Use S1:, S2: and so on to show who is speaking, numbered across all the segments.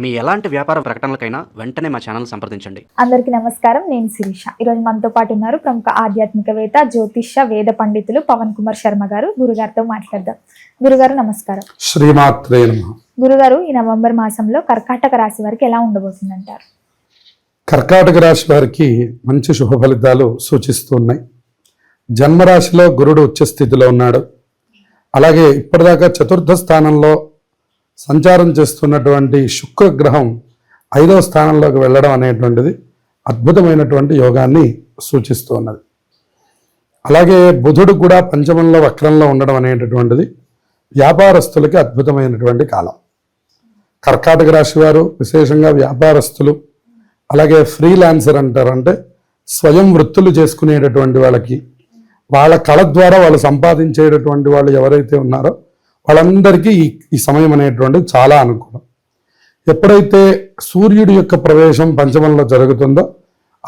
S1: మీ ఎలాంటి వ్యాపార ప్రకటనలకైనా వెంటనే మా ఛానల్ సంప్రదించండి.
S2: అందరికీ నమస్కారం. నేను శిరీష. ఈరోజు మనతో పాటు ఉన్నారు ప్రముఖ ఆధ్యాత్మికవేత్త, జ్యోతిష్య, వేద పండితులు పవన్ కుమార్ శర్మ గారు. గురుగారితో మాట్లాడదాం. గురుగారు నమస్కారం.
S3: శ్రీమాత్రే నమః.
S2: గురుగారు, ఈ నవంబర్ మాసంలో కర్కాటక రాశి వారికి ఎలా ఉండబోతుందంటారు?
S3: కర్కాటక రాశి వారికి మంచి శుభ ఫలితాలు సూచిస్తున్నాయి. జన్మరాశిలో గురుడు ఉచ్చ స్థితిలో ఉన్నాడు. అలాగే ఇప్పటిదాకా చతుర్థ స్థానంలో సంచారం చేస్తున్నటువంటి శుక్రగ్రహం 5వ స్థానంలోకి వెళ్ళడం అనేటువంటిది అద్భుతమైనటువంటి యోగాన్ని సూచిస్తున్నది. అలాగే బుధుడు కూడా పంచమంలో వక్రంలో ఉండడం అనేటటువంటిది వ్యాపారస్తులకి అద్భుతమైనటువంటి కాలం. కర్కాటక రాశి వారు విశేషంగా వ్యాపారస్తులు, అలాగే ఫ్రీలాన్సర్ అంటారు, అంటే స్వయం వృత్తులు చేసుకునేటటువంటి వాళ్ళకి, వాళ్ళ కళ ద్వారా వాళ్ళు సంపాదించేటటువంటి వాళ్ళు ఎవరైతే ఉన్నారో వాళ్ళందరికీ ఈ సమయం అనేటువంటిది చాలా అనుకూలం. ఎప్పుడైతే సూర్యుడి యొక్క ప్రవేశం పంచమంలో జరుగుతుందో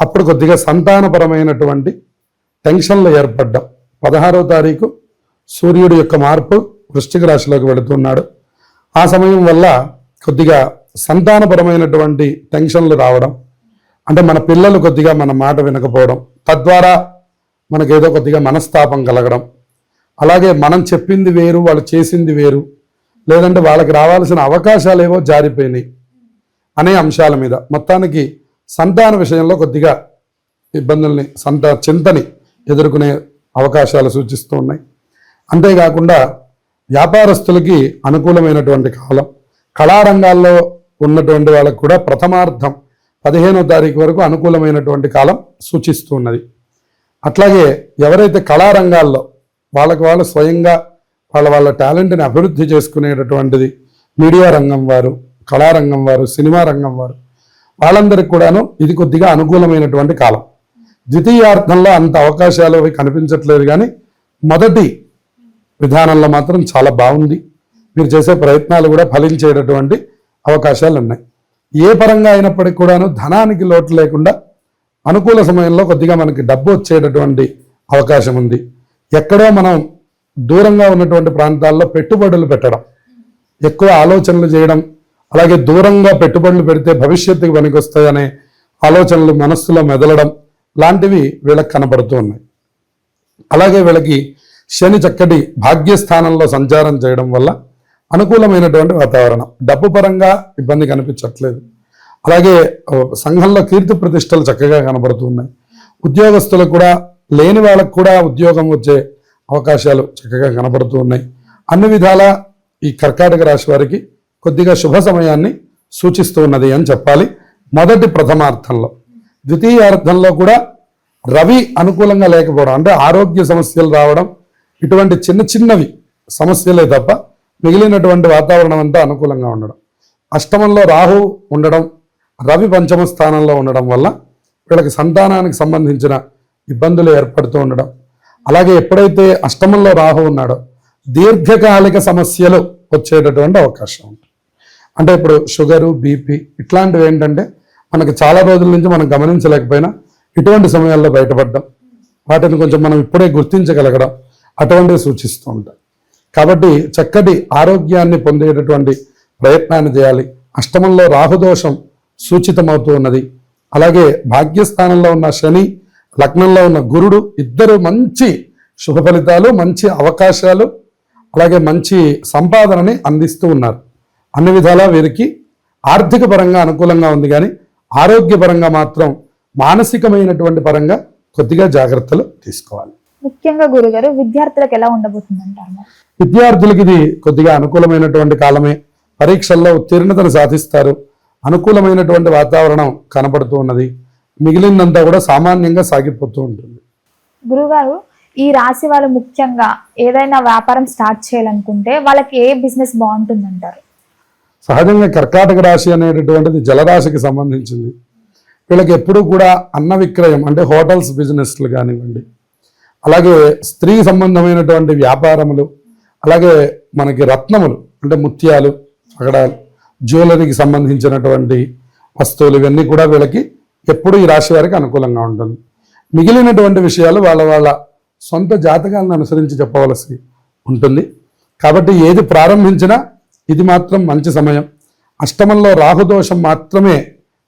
S3: అప్పుడు కొద్దిగా సంతానపరమైనటువంటి టెన్షన్లు ఏర్పడ్డం. 16వ తారీఖు సూర్యుడి యొక్క మార్పు వృశ్చిక రాశిలోకి వెళుతున్నాడు. ఆ సమయం వల్ల కొద్దిగా సంతానపరమైనటువంటి టెన్షన్లు రావడం, అంటే మన పిల్లలు కొద్దిగా మన మాట వినకపోవడం, తద్వారా మనకేదో కొద్దిగా మనస్తాపం కలగడం, అలాగే మనం చెప్పింది వేరు వాళ్ళు చేసింది వేరు, లేదంటే వాళ్ళకి రావాల్సిన అవకాశాలు ఏవో జారిపోయినాయి అనే అంశాల మీద మొత్తానికి సంతాన విషయంలో కొద్దిగా ఇబ్బందుల్ని, చింతని ఎదుర్కొనే అవకాశాలు సూచిస్తూ ఉన్నాయి. అంతేకాకుండా వ్యాపారస్తులకి అనుకూలమైనటువంటి కాలం. కళారంగాల్లో ఉన్నటువంటి వాళ్ళకు కూడా ప్రథమార్థం 15వ తారీఖు వరకు అనుకూలమైనటువంటి కాలం సూచిస్తూ ఉన్నది. అట్లాగే ఎవరైతే కళారంగాల్లో వాళ్ళకు వాళ్ళు స్వయంగా వాళ్ళ టాలెంట్ని అభివృద్ధి చేసుకునేటటువంటిది, మీడియా రంగం వారు, కళారంగం వారు, సినిమా రంగం వారు, వాళ్ళందరికీ కూడాను ఇది కొద్దిగా అనుకూలమైనటువంటి కాలం. ద్వితీయార్థంలో అంత అవకాశాలు అవి కనిపించట్లేదు, కానీ మొదటి విధానంలో మాత్రం చాలా బాగుంది. మీరు చేసే ప్రయత్నాలు కూడా ఫలించేటటువంటి అవకాశాలు ఉన్నాయి. ఏ పరంగా అయినప్పటికీ కూడాను ధనానికి లోటు లేకుండా అనుకూల సమయంలో కొద్దిగా మనకి డబ్బు వచ్చేటటువంటి అవకాశం ఉంది. ఎక్కడో మనం దూరంగా ఉన్నటువంటి ప్రాంతాల్లో పెట్టుబడులు పెట్టడం, ఎక్కువ ఆలోచనలు చేయడం, అలాగే దూరంగా పెట్టుబడులు పెడితే భవిష్యత్తుకి పనికొస్తాయనే ఆలోచనలు మనస్సులో మెదలడం లాంటివి వీళ్ళకి కనపడుతూ ఉన్నాయి. అలాగే వీళ్ళకి శని చక్కటి భాగ్యస్థానంలో సంచారం చేయడం వల్ల అనుకూలమైనటువంటి వాతావరణం. డబ్బు పరంగా ఇబ్బంది కనిపించట్లేదు. అలాగే సంఘంలో కీర్తి ప్రతిష్టలు చక్కగా కనబడుతున్నాయి. ఉద్యోగస్తులకు కూడా, లేని వాళ్ళకు కూడా ఉద్యోగం వచ్చే అవకాశాలు చక్కగా కనబడుతూ ఉన్నాయి. అన్ని విధాలా ఈ కర్కాటక రాశి వారికి కొద్దిగా శుభ సమయాన్ని సూచిస్తూ ఉన్నది అని చెప్పాలి మొదటి ప్రథమార్థంలో. ద్వితీయార్థంలో కూడా రవి అనుకూలంగా లేకపోవడం, అంటే ఆరోగ్య సమస్యలు రావడం, ఇటువంటి చిన్న చిన్నవి సమస్యలే తప్ప మిగిలినటువంటి వాతావరణం అంతా అనుకూలంగా ఉండడం. అష్టమంలో రాహు ఉండడం, రవి పంచమ స్థానంలో ఉండడం వల్ల వీళ్ళకి సంతానానికి సంబంధించిన ఇబ్బందులు ఏర్పడుతూ ఉండడం. అలాగే ఎప్పుడైతే అష్టమంలో రాహు ఉన్నాడో దీర్ఘకాలిక సమస్యలు వచ్చేటటువంటి అవకాశం ఉంటుంది. అంటే ఇప్పుడు షుగరు, బీపీ ఇట్లాంటివి ఏంటంటే మనకి చాలా రోజుల నుంచి మనం గమనించలేకపోయినా ఇటువంటి సమయాల్లో బయటపడడం, వాటిని కొంచెం మనం ఇప్పుడే గుర్తించగలగడం అటువంటివి సూచిస్తూ ఉంటాయి. కాబట్టి చక్కటి ఆరోగ్యాన్ని పొందేటటువంటి ప్రయత్నాన్ని చేయాలి. అష్టమంలో రాహుదోషం సూచితమవుతూ ఉన్నది. అలాగే భాగ్యస్థానంలో ఉన్న శని, లగ్నంలో ఉన్న గురుడు ఇద్దరు మంచి శుభ ఫలితాలు, మంచి అవకాశాలు, అలాగే మంచి సంపాదనని అందిస్తూ ఉన్నారు. అన్ని విధాలా వీరికి ఆర్థిక పరంగా అనుకూలంగా ఉంది, కానీ ఆరోగ్యపరంగా మాత్రం మానసికమైనటువంటి పరంగా కొద్దిగా జాగ్రత్తలు తీసుకోవాలి.
S2: ముఖ్యంగా గురుగారు, విద్యార్థులకు ఎలా ఉండబోతుందంటారు?
S3: విద్యార్థులకి ఇది కొద్దిగా అనుకూలమైనటువంటి కాలమే. పరీక్షల్లో ఉత్తీర్ణతను సాధిస్తారు. అనుకూలమైనటువంటి వాతావరణం కనపడుతూ ఉన్నది. మిగిలిందంతా కూడా సామాన్యంగా సాగిపోతూ ఉంటుంది.
S2: గురుగారు, ఈ రాశి వాళ్ళు ముఖ్యంగా ఏదైనా వ్యాపారం స్టార్ట్ చేయాలనుకుంటే వాళ్ళకి ఏ బిజినెస్ బాగుంటుందంటారు?
S3: సహజంగా కర్కాటక రాశి అనేటటువంటిది జలరాశికి సంబంధించింది. వీళ్ళకి ఎప్పుడూ కూడా అన్న విక్రయం, అంటే హోటల్స్ బిజినెస్లు కానివ్వండి, అలాగే స్త్రీ సంబంధమైనటువంటి వ్యాపారములు, అలాగే మనకి రత్నములు అంటే ముత్యాలు, పగడాలు, జ్యువెలరీకి సంబంధించినటువంటి వస్తువులు, ఇవన్నీ కూడా వీళ్ళకి ఎప్పుడు ఈ రాశి వారికి అనుకూలంగా ఉంటుంది. మిగిలినటువంటి విషయాలు వాళ్ళ సొంత జాతకాలను అనుసరించి చెప్పవలసి ఉంటుంది. కాబట్టి ఏది ప్రారంభించినా ఇది మాత్రం మంచి సమయం. అష్టమంలో రాహుదోషం మాత్రమే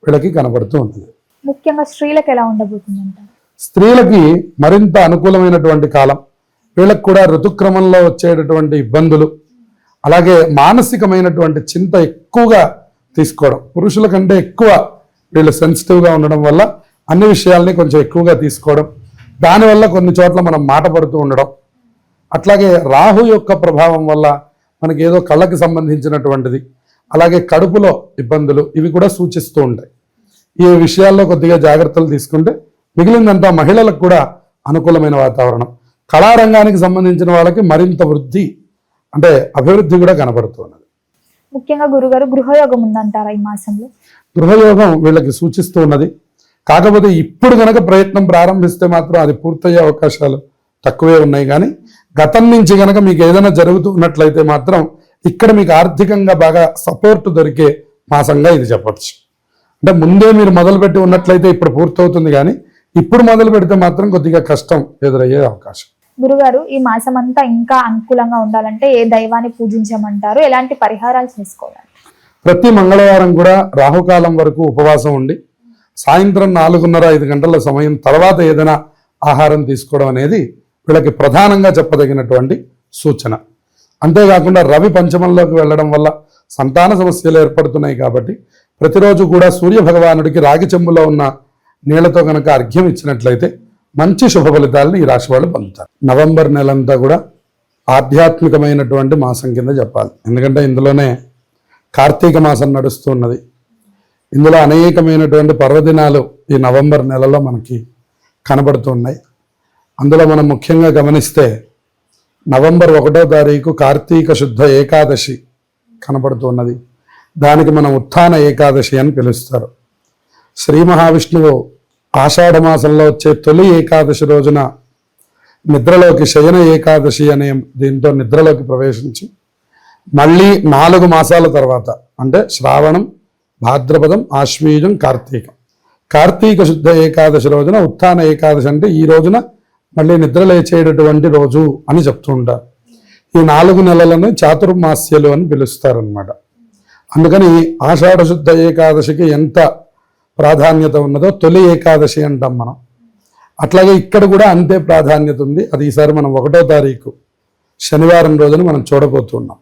S3: వీళ్ళకి కనబడుతూ ఉంటుంది.
S2: ముఖ్యంగా స్త్రీలకు ఎలా ఉండబోతుందంటారు?
S3: స్త్రీలకి మరింత అనుకూలమైనటువంటి కాలం. వీళ్ళకి కూడా ఋతుక్రమంలో వచ్చేటటువంటి ఇబ్బందులు, అలాగే మానసికమైనటువంటి చింత ఎక్కువగా తీసుకోవడం, పురుషుల కంటే ఎక్కువ వీళ్ళు సెన్సిటివ్గా ఉండడం వల్ల అన్ని విషయాల్ని కొంచెం ఎక్కువగా తీసుకోవడం, దానివల్ల కొన్ని చోట్ల మనం మాట పడుతూ ఉండడం, అట్లాగే రాహు యొక్క ప్రభావం వల్ల మనకి ఏదో కళ్ళకి సంబంధించినటువంటిది, అలాగే కడుపులో ఇబ్బందులు, ఇవి కూడా సూచిస్తూ ఉంటాయి. ఈ విషయాల్లో కొద్దిగా జాగ్రత్తలు తీసుకుంటే మిగిలిందంతా మహిళలకు కూడా అనుకూలమైన వాతావరణం. కళారంగానికి సంబంధించిన వాళ్ళకి మరింత వృద్ధి అంటే అభివృద్ధి కూడా కనబడుతున్నది.
S2: ముఖ్యంగా గురుగారు గృహయోగం ఉందంటారా ఈ మాసంలో?
S3: గృహయోగం వీళ్ళకి సూచిస్తూ ఉన్నది. కాకపోతే ఇప్పుడు గనక ప్రయత్నం ప్రారంభిస్తే మాత్రం అది పూర్తయ్యే అవకాశాలు తక్కువే ఉన్నాయి. కానీ గతం నుంచి గనక మీకు ఏదైనా జరుగుతూ ఉన్నట్లయితే మాత్రం ఇక్కడ మీకు ఆర్థికంగా బాగా సపోర్ట్ దొరికే మాసంగా ఇది చెప్పచ్చు. అంటే ముందే మీరు మొదలుపెట్టి ఉన్నట్లయితే ఇప్పుడు పూర్తవుతుంది, కానీ ఇప్పుడు మొదలు పెడితే మాత్రం కొద్దిగా కష్టం ఎదురయ్యే అవకాశం.
S2: గురుగారు ఈ మాసం అంతా ఇంకా అనుకూలంగా ఉండాలంటే ఏ దైవాన్ని పూజించమంటారు? ఎలాంటి పరిహారాలు చేసుకోవాలి?
S3: ప్రతి మంగళవారం కూడా రాహుకాలం వరకు ఉపవాసం ఉండి సాయంత్రం 4:30-5 గంటల సమయం తర్వాత ఏదైనా ఆహారం తీసుకోవడం అనేది వీళ్ళకి ప్రధానంగా చెప్పదగినటువంటి సూచన. అంతేకాకుండా రవి పంచమంలోకి వెళ్ళడం వల్ల సంతాన సమస్యలు ఏర్పడుతున్నాయి కాబట్టి ప్రతిరోజు కూడా సూర్య భగవానుడికి రాగి చెంబులో ఉన్న నీళ్లతో కనుక అర్ఘ్యం ఇచ్చినట్లయితే మంచి శుభ ఫలితాలను ఈ రాశి వాళ్ళు పొందుతారు. నవంబర్ నెలంతా కూడా ఆధ్యాత్మికమైనటువంటి మాసం కింద చెప్పాలి. ఎందుకంటే ఇందులోనే కార్తీక మాసం నడుస్తున్నది. ఇందులో అనేకమైనటువంటి పర్వదినాలు ఈ నవంబర్ నెలలో మనకి కనబడుతున్నాయి. అందులో మనం ముఖ్యంగా గమనిస్తే నవంబర్ 1వ తారీఖు కార్తీక శుద్ధ ఏకాదశి కనబడుతున్నది. దానికి మనం ఉత్థాన ఏకాదశి అని పిలుస్తారు. శ్రీ మహావిష్ణువు ఆషాఢ మాసంలో వచ్చే తొలి ఏకాదశి రోజున నిద్రలోకి శయన ఏకాదశి అనే దీంతో నిద్రలోకి ప్రవేశించి మళ్ళీ 4 మాసాల తర్వాత అంటే శ్రావణం, భాద్రపదం, ఆశ్వీజం, కార్తీక శుద్ధ ఏకాదశి రోజున ఉత్థాన ఏకాదశి అంటే ఈ రోజున మళ్ళీ నిద్ర లేచేటటువంటి రోజు అని చెప్తూ ఉంటారు. ఈ 4 నెలలను చాతుర్మాస్యలు అని పిలుస్తారనమాట. అందుకని ఆషాఢ శుద్ధ ఏకాదశికి ఎంత ప్రాధాన్యత ఉన్నదో తొలి ఏకాదశి అంటాం మనం. అట్లాగే ఇక్కడ కూడా అంతే ప్రాధాన్యత ఉంది. అది ఈసారి మనం 1వ తారీఖు శనివారం రోజున మనం చూడబోతున్నాం.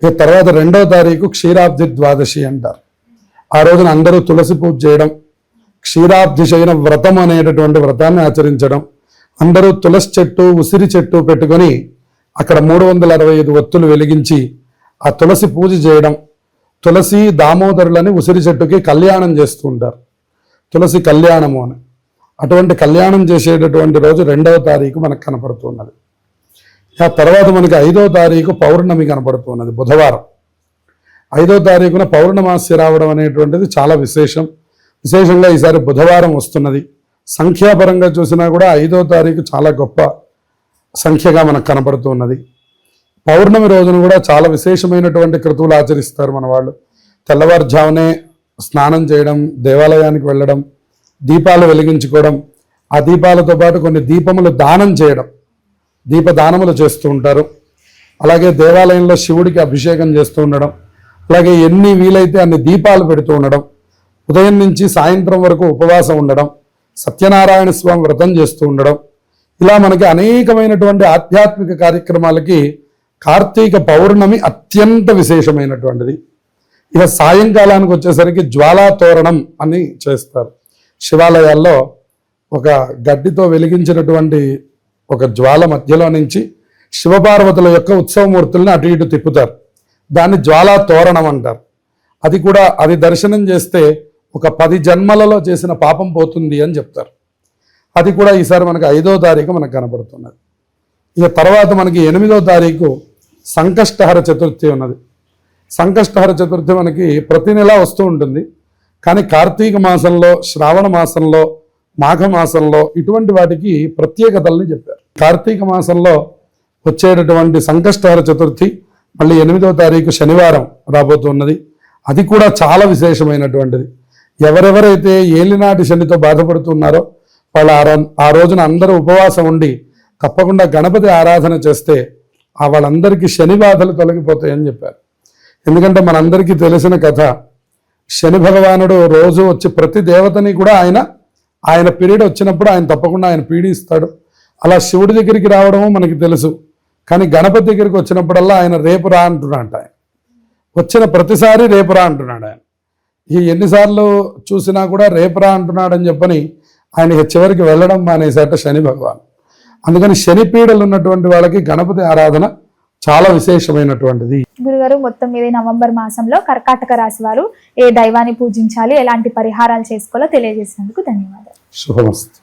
S3: ఈ తర్వాత 2వ తారీఖు క్షీరాబ్ది ద్వాదశి అంటారు. ఆ రోజున అందరూ తులసి పూజ చేయడం, క్షీరాబ్ది శయన వ్రతం అనేటటువంటి వ్రతాన్ని ఆచరించడం, అందరూ తులసి చెట్టు, ఉసిరి చెట్టు పెట్టుకొని అక్కడ 365 ఒత్తులు వెలిగించి ఆ తులసి పూజ చేయడం, తులసి దామోదరులని ఉసిరి చెట్టుకి కళ్యాణం చేస్తూ ఉంటారు. తులసి కళ్యాణము అని. అటువంటి కళ్యాణం చేసేటటువంటి రోజు 2వ తారీఖు మనకు కనపడుతున్నది. ఆ తర్వాత మనకి 5వ తారీఖు పౌర్ణమి కనపడుతున్నది, బుధవారం. 5వ తారీఖున పౌర్ణమాస్య రావడం అనేటువంటిది చాలా విశేషంగా ఈసారి బుధవారం వస్తున్నది. సంఖ్యాపరంగా చూసినా కూడా 5వ తారీఖు చాలా గొప్ప సంఖ్యగా మనకు కనపడుతున్నది. పౌర్ణమి రోజున కూడా చాలా విశేషమైనటువంటి క్రతువులు ఆచరిస్తారు మన వాళ్ళు. తెల్లవారుజామునే స్నానం చేయడం, దేవాలయానికి వెళ్ళడం, దీపాలు వెలిగించుకోవడం, ఆ దీపాలతో పాటు కొన్ని దీపములు దానం చేయడం, దీపదానములు చేస్తూ ఉంటారు. అలాగే దేవాలయంలో శివుడికి అభిషేకం చేస్తూ ఉండడం, అలాగే ఎన్ని వీలైతే అన్ని దీపాలు పెడుతూ ఉండడం, ఉదయం నుంచి సాయంత్రం వరకు ఉపవాసం ఉండడం, సత్యనారాయణ స్వామి వ్రతం చేస్తూ ఉండడం, ఇలా మనకి అనేకమైనటువంటి ఆధ్యాత్మిక కార్యక్రమాలకి కార్తీక పౌర్ణమి అత్యంత విశేషమైనటువంటిది. ఇక సాయంకాలానికి వచ్చేసరికి జ్వాలా తోరణం అని చేస్తారు. శివాలయాల్లో ఒక గడ్డితో వెలిగించినటువంటి ఒక జ్వాల మధ్యలో నుంచి శివపార్వతుల యొక్క ఉత్సవమూర్తుల్ని అటు ఇటు తిప్పుతారు. దాన్ని జ్వాలా తోరణం అంటారు. అది దర్శనం చేస్తే ఒక 10 జన్మలలో చేసిన పాపం పోతుంది అని చెప్తారు. అది కూడా ఈసారి మనకి 5వ తారీఖు మనకు కనబడుతున్నది. ఇక తర్వాత మనకి 8వ తారీఖు సంకష్టహర చతుర్థి ఉన్నది. సంకష్టహర చతుర్థి మనకి ప్రతి నెల వస్తూ ఉంటుంది. కానీ కార్తీక మాసంలో, శ్రావణ మాసంలో, మాఘ మాసంలో ఇటువంటి వాటికి ప్రత్యేకతల్ని చెప్పారు. కార్తీక మాసంలో వచ్చేటటువంటి సంకష్టహర చతుర్థి మళ్ళీ 8వ తారీఖు శనివారం రాబోతున్నది. అది కూడా చాలా విశేషమైనటువంటిది. ఎవరెవరైతే ఏలినాటి శనితో బాధపడుతున్నారో వాళ్ళు ఆ రోజున అందరూ ఉపవాసం ఉండి తప్పకుండా గణపతి ఆరాధన చేస్తే వాళ్ళందరికీ శని బాధలు తొలగిపోతాయని చెప్పారు. ఎందుకంటే మనందరికీ తెలిసిన కథ, శని భగవానుడు రోజు వచ్చి ప్రతి దేవతని కూడా ఆయన పీరియడ్ వచ్చినప్పుడు ఆయన తప్పకుండా ఆయన పీడిస్తాడు. అలా శివుడి దగ్గరికి రావడము మనకి తెలుసు. కానీ గణపతి దగ్గరికి వచ్చినప్పుడల్లా ఆయన రేపు రా అంటున్నాడు. ఆయన వచ్చిన ప్రతిసారి రేపు రా అంటున్నాడు. ఆయన ఎన్నిసార్లు చూసినా కూడా రేపు రా అంటున్నాడు అని చెప్పని ఆయన చివరికి వెళ్ళడం మానేసేట శని భగవాన్. అందుకని శని పీడలు ఉన్నటువంటి వాళ్ళకి గణపతి ఆరాధన చాలా విశేషమైనటువంటిది.
S2: గురుగారు, మొత్తం మీద నవంబర్ మాసంలో కర్కాటక రాశి వారు ఏ దైవాన్ని పూజించాలి, ఎలాంటి పరిహారాలు చేసుకోవాలో తెలియజేసినందుకు ధన్యవాదాలు.
S3: శుభమస్తు.